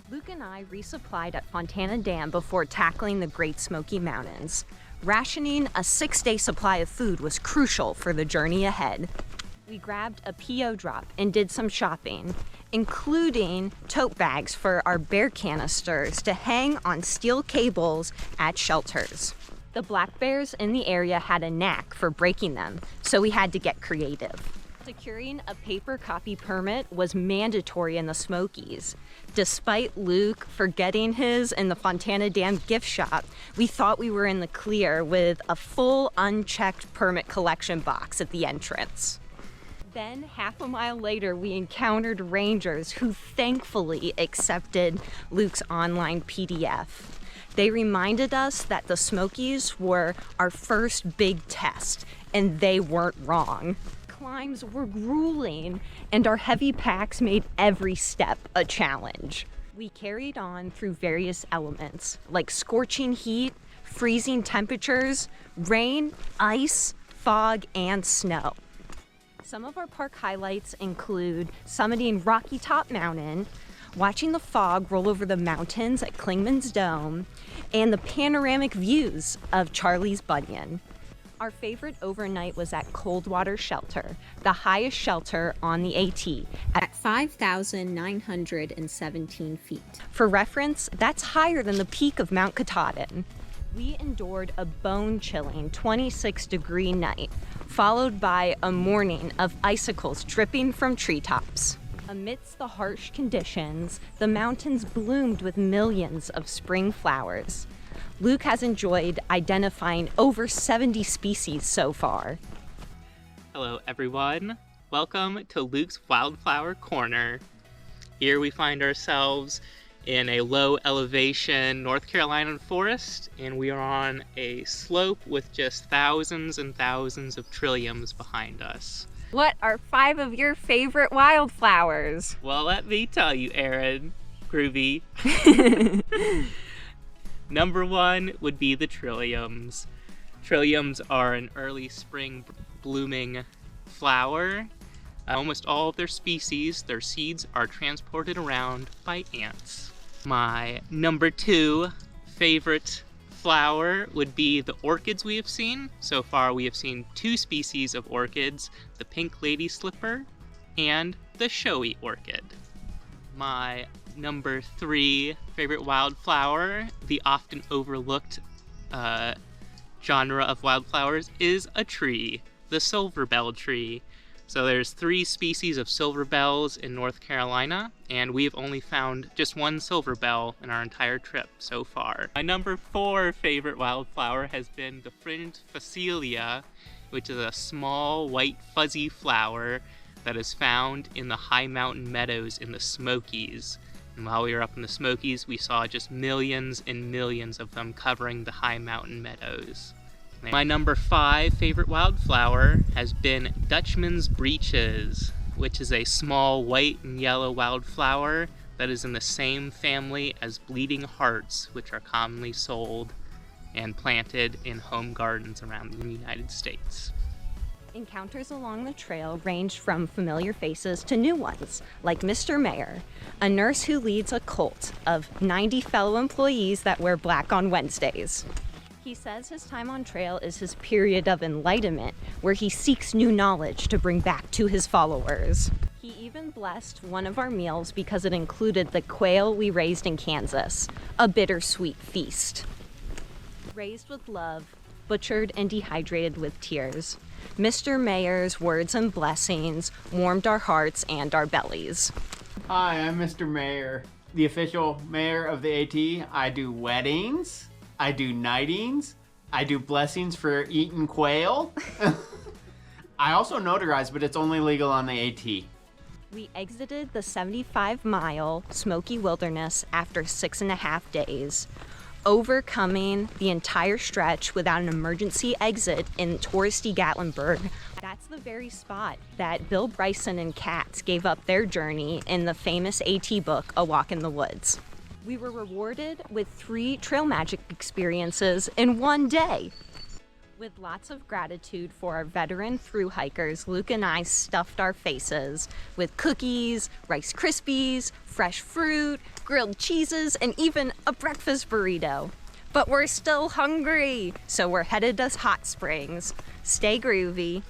Luke and I resupplied at Fontana Dam before tackling the Great Smoky Mountains. Rationing a 6-day supply of food was crucial for the journey ahead. We grabbed a PO drop and did some shopping, including tote bags for our bear canisters to hang on steel cables at shelters. The black bears in the area had a knack for breaking them, so we had to get creative. Securing a paper copy permit was mandatory in the Smokies. Despite Luke forgetting his in the Fontana Dam gift shop, we thought we were in the clear with a full unchecked permit collection box at the entrance. Then, half a mile later, we encountered rangers who thankfully accepted Luke's online PDF. They reminded us that the Smokies were our first big test, and they weren't wrong. Climbs were grueling, and our heavy packs made every step a challenge. We carried on through various elements, like scorching heat, freezing temperatures, rain, ice, fog, and snow. Some of our park highlights include summiting Rocky Top Mountain, watching the fog roll over the mountains at Clingmans Dome, and the panoramic views of Charlie's Bunion. Our favorite overnight was at Coldwater Shelter, the highest shelter on the AT, at 5,917 feet. For reference, that's higher than the peak of Mount Katahdin. We endured a bone-chilling 26-degree night, followed by a morning of icicles dripping from treetops. Amidst the harsh conditions, the mountains bloomed with millions of spring flowers. Luke has enjoyed identifying over 70 species so far. Hello everyone, welcome to Luke's Wildflower Corner. Here we find ourselves in a low elevation North Carolina forest, and we are on a slope with just thousands and thousands of trilliums behind us. What are 5 of your favorite wildflowers? Well, let me tell you, Aaron. Groovy. Number 1 would be the trilliums. Trilliums are an early spring blooming flower. Almost all of their species, their seeds are transported around by ants. My number 2 favorite flower would be the orchids we have seen. So far we have seen 2 species of orchids, the pink lady slipper and the showy orchid. My number 3 favorite wildflower, the often overlooked genre of wildflowers, is a tree, the silver bell tree. So there's 3 species of silver bells in North Carolina, and we've only found just 1 silver bell in our entire trip so far. My number 4 favorite wildflower has been the fringed phacelia, which is a small white fuzzy flower that is found in the high mountain meadows in the Smokies. And while we were up in the Smokies, we saw just millions and millions of them covering the high mountain meadows. My number 5 favorite wildflower has been Dutchman's breeches, which is a small white and yellow wildflower that is in the same family as bleeding hearts, which are commonly sold and planted in home gardens around the United States. Encounters along the trail ranged from familiar faces to new ones, like Mr. Mayer, a nurse who leads a cult of 90 fellow employees that wear black on Wednesdays. He says his time on trail is his period of enlightenment, where he seeks new knowledge to bring back to his followers. He even blessed one of our meals because it included the quail we raised in Kansas, a bittersweet feast. Raised with love, butchered and dehydrated with tears, Mr. Mayer's words and blessings warmed our hearts and our bellies. Hi, I'm Mr. Mayer, the official mayor of the AT. I do weddings, I do nightings, I do blessings for eating quail. I also notarize, but it's only legal on the AT. We exited the 75-mile Smoky Wilderness after 6.5 days, overcoming the entire stretch without an emergency exit in touristy Gatlinburg. That's the very spot that Bill Bryson and Katz gave up their journey in the famous AT book, A Walk in the Woods. We were rewarded with 3 trail magic experiences in one day. With lots of gratitude for our veteran thru hikers, Luke and I stuffed our faces with cookies, Rice Krispies, fresh fruit, grilled cheeses, and even a breakfast burrito. But we're still hungry, so we're headed to hot springs. Stay groovy.